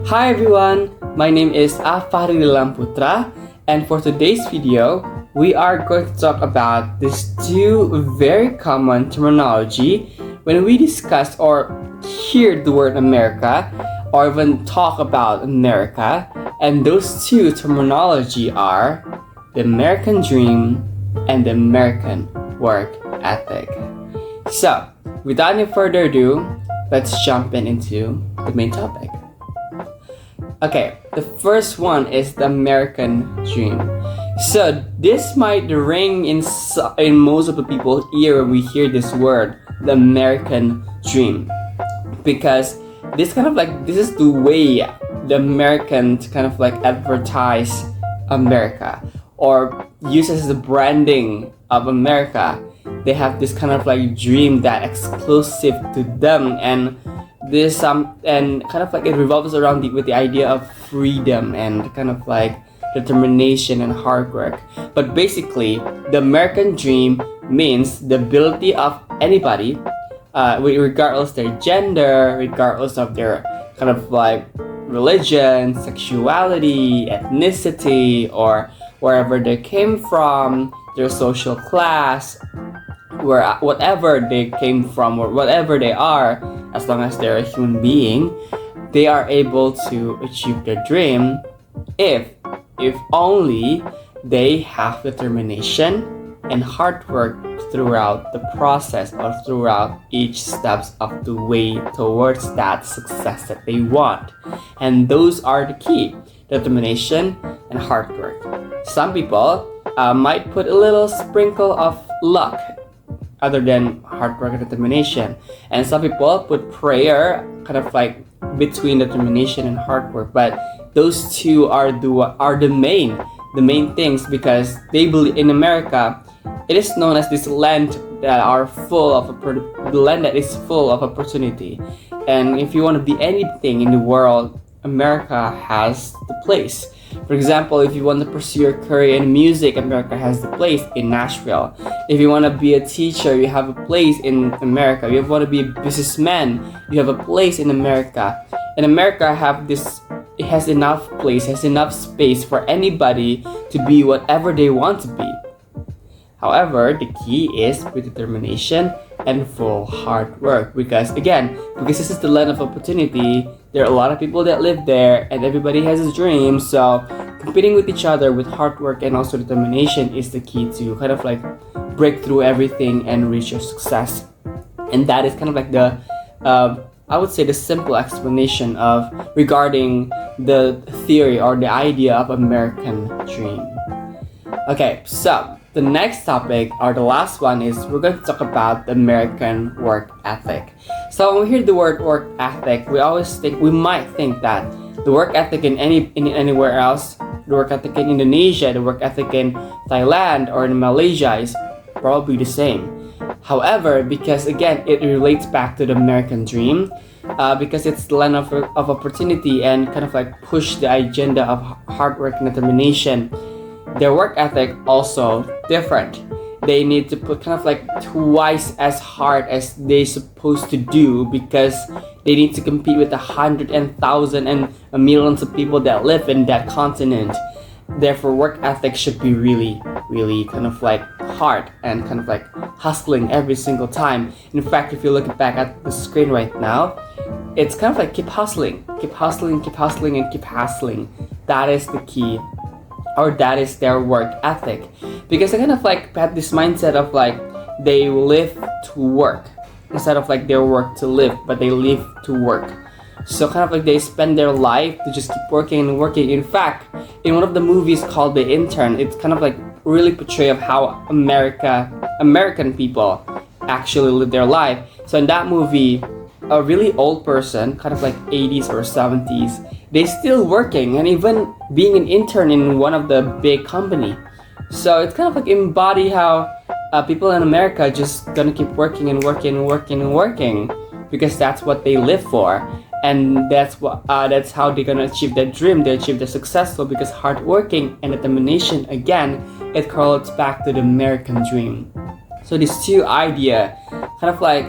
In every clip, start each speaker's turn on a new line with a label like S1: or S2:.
S1: Hi everyone, my name is Afari Lamputra, and for today's video, we are going to talk about these two very common terminology when we discuss or hear the word America or even talk about America, and those two terminology are the American dream and the American work ethic. So, without any further ado, let's jump into the main topic. Okay, the first one is the American dream. So this might ring in most of the people's ear when we hear this word, the American dream, because this is the way the Americans kind of like advertise America or uses the branding of America. They have this kind of like dream that exclusive to them, and this and kind of like it revolves around with the idea of freedom and kind of like determination and hard work. But basically, the American dream means the ability of anybody, regardless their gender, regardless of their kind of like religion, sexuality, ethnicity, or wherever they came from, their social class, whatever they came from or whatever they are, as long as they're a human being, they are able to achieve their dream if only they have determination and hard work throughout the process or throughout each steps of the way towards that success that they want. And those are the key: determination and hard work. Some people might put a little sprinkle of luck other than hard work and determination, and some people put prayer kind of like between determination and hard work. But those two are the main things, because they believe in America it is known as this land that is full of opportunity. And if you want to be anything in the world, America has the place. For example, if you want to pursue your career in music, America has the place in Nashville. If you want to be a teacher, you have a place in America. If you want to be a businessman, you have a place in America. And America has enough space for anybody to be whatever they want to be. However, the key is with determination and full hard work, because this is the land of opportunity. There are a lot of people that live there and everybody has a dream, so competing with each other with hard work and also determination is the key to kind of like break through everything and reach your success. And that is kind of like the I would say the simple explanation of regarding the theory or the idea of American dream. Okay, so the next topic, or the last one, is we're going to talk about the American work ethic. So when we hear the word work ethic, we might think that the work ethic in anywhere else, the work ethic in Indonesia, the work ethic in Thailand or in Malaysia is probably the same. However, because again it relates back to the American dream, because it's the land of opportunity and kind of like push the agenda of hard work and determination, their work ethic also different. They need to put kind of like twice as hard as they supposed to do, because they need to compete with 100,000 and millions of people that live in that continent. Therefore, work ethic should be really, really kind of like hard and kind of like hustling every single time. In fact, if you look back at the screen right now, it's kind of like keep hustling, and keep hustling. That is the key, or that is their work ethic, because they kind of like have this mindset of like they live to work instead of like they work to live, but they live to work. So kind of like they spend their life to just keep working and working. In fact, in one of the movies called The Intern, it's kind of like really portray of how American people actually live their life. So in that movie, a really old person, kind of like 80s or 70s, they still working and even being an intern in one of the big company. So it's kind of like embody how people in America just gonna keep working and working and working and working, because that's what they live for, and that's how they're gonna achieve their dream. They achieve the successful because hard working and determination, again, it correlates back to the American dream. So these two idea kind of like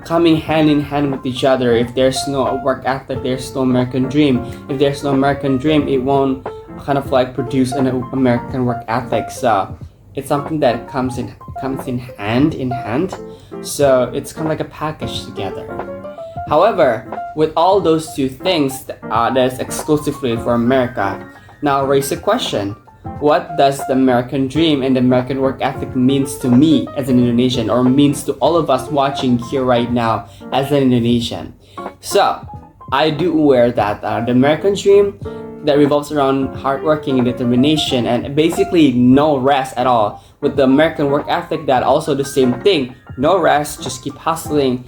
S1: coming hand in hand with each other. If there's no work ethic, there's no American dream. If there's no American dream, it won't kind of like produce an American work ethic. So it's something that comes in hand in hand. So it's kind of like a package together. However, with all those two things that's exclusively for America, now raise a question. What does the American dream and the American work ethic means to me as an Indonesian, or means to all of us watching here right now as an Indonesian? So, I do aware that the American dream that revolves around hardworking and determination and basically no rest at all. With the American work ethic, that also the same thing. No rest, just keep hustling.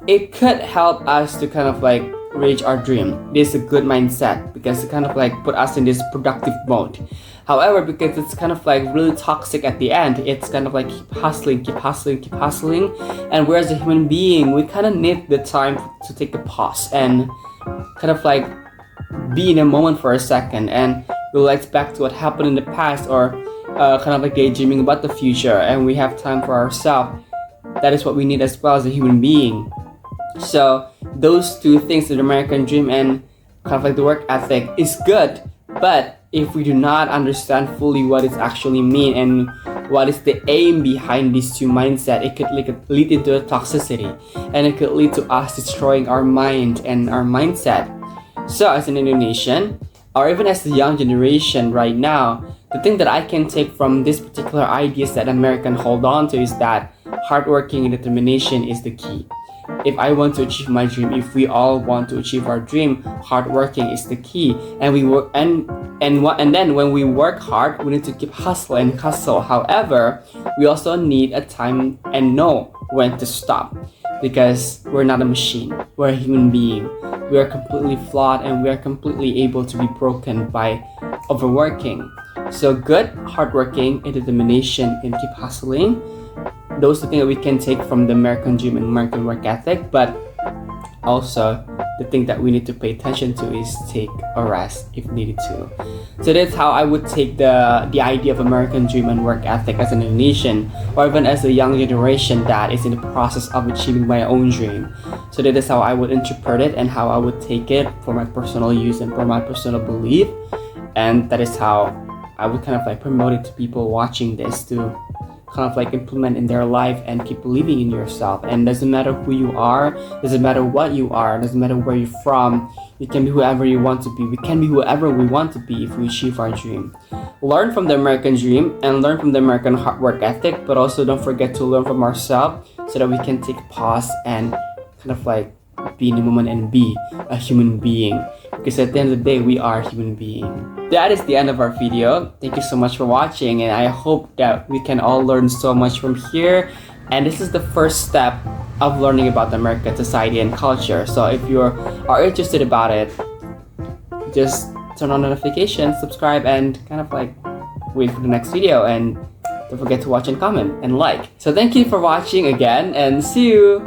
S1: It could help us to kind of like reach our dream. This is a good mindset because it kind of like put us in this productive mode. However, because it's kind of like really toxic at the end, it's kind of like keep hustling. And whereas a human being, we kind of need the time to take a pause and kind of like be in a moment for a second and relate back to what happened in the past, or kind of like daydreaming about the future, and we have time for ourselves. That is what we need as well as a human being. So those two things, the American dream and kind of like the work ethic, is good, but if we do not understand fully what it actually mean and what is the aim behind these two mindset, it could lead into a toxicity, and it could lead to us destroying our mind and our mindset. So as an Indonesian, or even as the young generation right now, the thing that I can take from this particular ideas that American hold on to is that hardworking and determination is the key. If I want to achieve my dream, if we all want to achieve our dream, hardworking is the key. And we work and then when we work hard, we need to keep hustle. However, we also need a time and know when to stop, because we're not a machine. We're a human being. We are completely flawed, and we are completely able to be broken by overworking. So good, hardworking, and determination, and keep hustling. Those are the things that we can take from the American dream and American work ethic, but also the thing that we need to pay attention to is take a rest if needed to. So that's how I would take the idea of American dream and work ethic as an Indonesian, or even as a young generation that is in the process of achieving my own dream. So that is how I would interpret it and how I would take it for my personal use and for my personal belief. And that is how I would kind of like promote it to people watching this, to kind of like implement in their life and keep believing in yourself. And doesn't matter who you are, doesn't matter what you are, doesn't matter where you're from, you can be whoever you want to be. We can be whoever we want to be if we achieve our dream. Learn from the American dream and learn from the American hard work ethic, but also don't forget to learn from ourselves so that we can take a pause and kind of like be in the moment and be a human being, because at the end of the day, we are a human being. That is the end of our video. Thank you so much for watching, and I hope that we can all learn so much from here. And this is the first step of learning about the American society and culture. So if you are interested about it, just turn on notifications, subscribe, and kind of like wait for the next video. And don't forget to watch and comment and like. So thank you for watching again, and see you